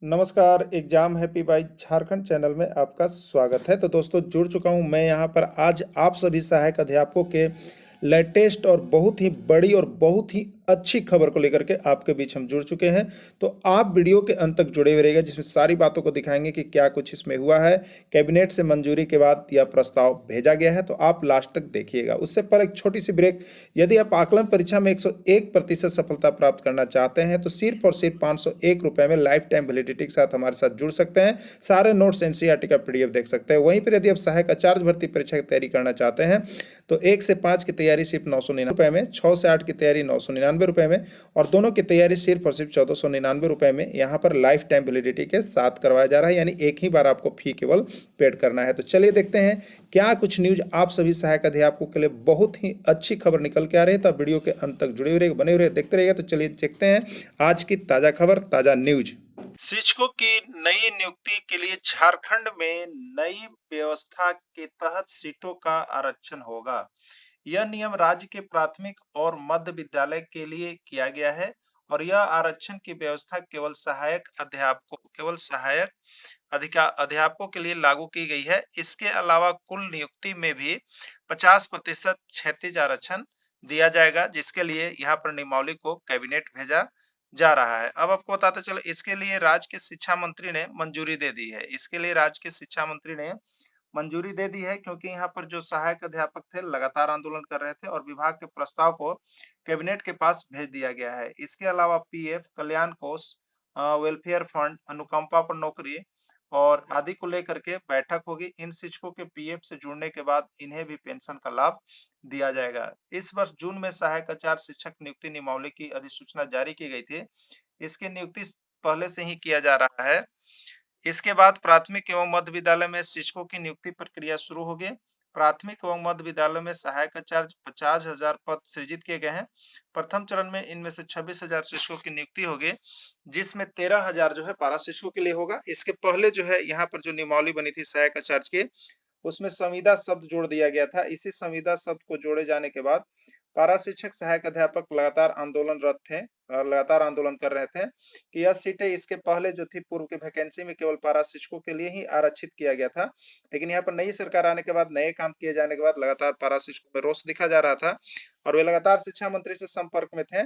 नमस्कार, exam happy by Jharkhand channel में आपका स्वागत है। तो दोस्तों जुड़ चुका हूं मैं यहां पर आज आप सभी सहायक अध्यापकों के लेटेस्ट और बहुत ही बड़ी और बहुत ही अच्छी खबर को लेकर के आपके बीच हम जुड़ चुके हैं। तो आप वीडियो के अंत तक जुड़े हुए रहिएगा, जिसमें सारी बातों को दिखाएंगे कि क्या कुछ इसमें हुआ है। कैबिनेट से मंजूरी के बाद यह प्रस्ताव भेजा गया है, तो आप लास्ट तक देखिएगा। उससे पहले एक छोटी सी ब्रेक। यदि आप आकलन परीक्षा में 101% सफलता प्राप्त करना चाहते हैं तो सिर्फ और सिर्फ 501 रुपए में लाइफ टाइम वैलिडिटी के साथ हमारे साथ जुड़ सकते हैं। सारे नोट्स एनसीईआरटी का पीडीएफ देख सकते हैं। वहीं पर यदि आप सहायक आचार्य भर्ती परीक्षा की तैयारी करना चाहते हैं तो 1 से 5 की तैयारी सिर्फ 999 रुपए में, 6 से 8 की तैयारी 999 रुपए में और दोनों की तैयारी सिर्फ और सिर्फ 1499 रुपए में यहाँ पर लाइफ टाइम वैलिडिटी के साथ करवाया जा रहा है। यानी एक ही बार आपको फी केवल पेड करना है। तो चलिए देखते हैं क्या कुछ न्यूज आप सभी सहायक अध्यापकों के लिए बहुत ही अच्छी खबर निकल के आ रही है। तो वीडियो के अंत तक जुड़े हुए बने हुए देखते रहिएगा। तो चलिए देखते हैं आज की ताजा खबर, ताजा न्यूज। शिक्षकों की नई नियुक्ति के लिए झारखंड में नई व्यवस्था के तहत सीटों का आरक्षण होगा। यह नियम राज्य के प्राथमिक और मध्य विद्यालय के लिए किया गया है और यह आरक्षण की व्यवस्था केवल सहायक अध्यापकों के लिए लागू की गई है। इसके अलावा कुल नियुक्ति में भी 50% क्षैतिज आरक्षण दिया जाएगा, जिसके लिए यहाँ पर नियमावली को कैबिनेट भेजा जा रहा है। अब आपको बताते चलो, इसके लिए राज्य के शिक्षा मंत्री ने मंजूरी दे दी है। इसके लिए राज्य के शिक्षा मंत्री ने मंजूरी दे दी है, क्योंकि यहाँ पर जो सहायक अध्यापक थे लगातार आंदोलन कर रहे थे और विभाग के प्रस्ताव को कैबिनेट के पास भेज दिया गया है। इसके अलावा पीएफ, कल्याण कोष, वेलफेयर फंड, अनुकंपा पर नौकरी और आदि को लेकर के बैठक होगी। इन शिक्षकों के पीएफ से जुड़ने के बाद इन्हें भी पेंशन का लाभ दिया जाएगा। इस वर्ष जून में सहायक आचार्य शिक्षक नियुक्ति नियमावली की अधिसूचना जारी की गई थी। इसकी नियुक्ति पहले से ही किया जा रहा है। इसके बाद प्राथमिक एवं मध्य विद्यालय में शिक्षकों की नियुक्ति प्रक्रिया शुरू होगी। प्राथमिक एवं मध्य विद्यालय में सहायक आचार्य 50,000 पद सृजित किए गए हैं। प्रथम चरण में इनमें से 26,000 शिक्षकों की नियुक्ति होगी, जिसमें 13,000 जो है पारा शिक्षकों के लिए होगा। इसके पहले जो है यहाँ पर जो नियमावली बनी थी सहायक आचार्य की, उसमें संविदा शब्द जोड़ दिया गया था। इसी संविदा शब्द को जोड़े जाने के बाद पारा शिक्षक सहायक अध्यापक लगातार आंदोलन कर रहे थे कि यह सीटें इसके पहले जो थी पूर्व की वैकेंसी में केवल पारा शिक्षकों के लिए ही आरक्षित किया गया था। लेकिन यहाँ पर नई सरकार आने के बाद, नए काम किए जाने के बाद लगातार पारा शिक्षकों में रोष दिखा जा रहा था और वे लगातार शिक्षा मंत्री से संपर्क में थे।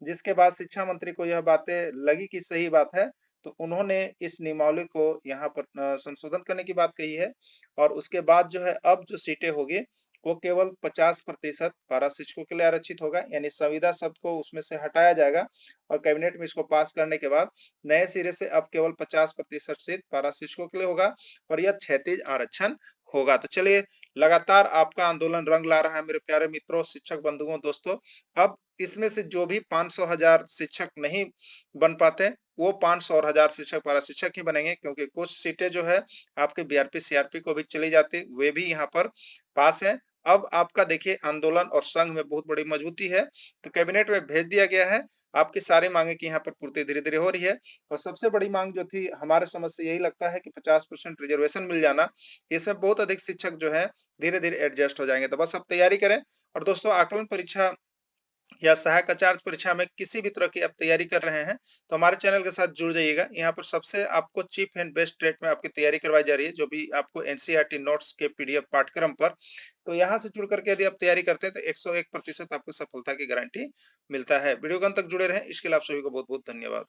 जिसके बाद शिक्षा मंत्री को यह बातें लगी कि सही बात है, तो उन्होंने इस नियमावली को यहाँ पर संशोधन करने की बात कही है और उसके बाद जो है अब जो सीटें होगी वो केवल 50% पारा शिक्षकों के लिए आरक्षित होगा। यानी संविदा शब्द को उसमें से हटाया जाएगा और कैबिनेट में इसको पास करने के बाद नए सिरे से अब केवल 50% सीट पारा शिक्षकों के लिए होगा और यह क्षैतिज आरक्षण होगा। तो चलिए, लगातार आपका आंदोलन रंग ला रहा है मेरे प्यारे मित्रों, शिक्षक बंधुओं, दोस्तों। अब इसमें से जो भी 500,000 शिक्षक नहीं बन पाते, वो 500 और 1000 शिक्षक पारा शिक्षक ही बनेंगे, क्योंकि कुछ सीटें जो है आपके बीआरपी सीआरपी को भी चली जाती, वे भी यहाँ पर पास है। अब आपका देखिए आंदोलन और संघ में बहुत बड़ी मजबूती है, तो कैबिनेट में भेज दिया गया है। आपकी सारी मांगे की यहाँ पर पूर्ति धीरे धीरे हो रही है और सबसे बड़ी मांग जो थी हमारे समझ से यही लगता है कि 50% रिजर्वेशन मिल जाना। इसमें बहुत अधिक शिक्षक जो है धीरे धीरे एडजस्ट हो जाएंगे। तो बस अब तैयारी करें। और दोस्तों, आकलन परीक्षा या सहायक आचार्य परीक्षा में किसी भी तरह की आप तैयारी कर रहे हैं तो हमारे चैनल के साथ जुड़ जाइएगा। यहाँ पर सबसे आपको चीप एंड बेस्ट रेट में आपकी तैयारी करवाई जा रही है, जो भी आपको एनसीईआरटी नोट्स के पीडीएफ पाठ्यक्रम पर। तो यहाँ से जुड़ करके यदि आप तैयारी करते हैं तो 101% आपको सफलता की गारंटी मिलता है। वीडियो के अंत तक जुड़े रहें। इसके लिए आप सभी को बहुत बहुत धन्यवाद।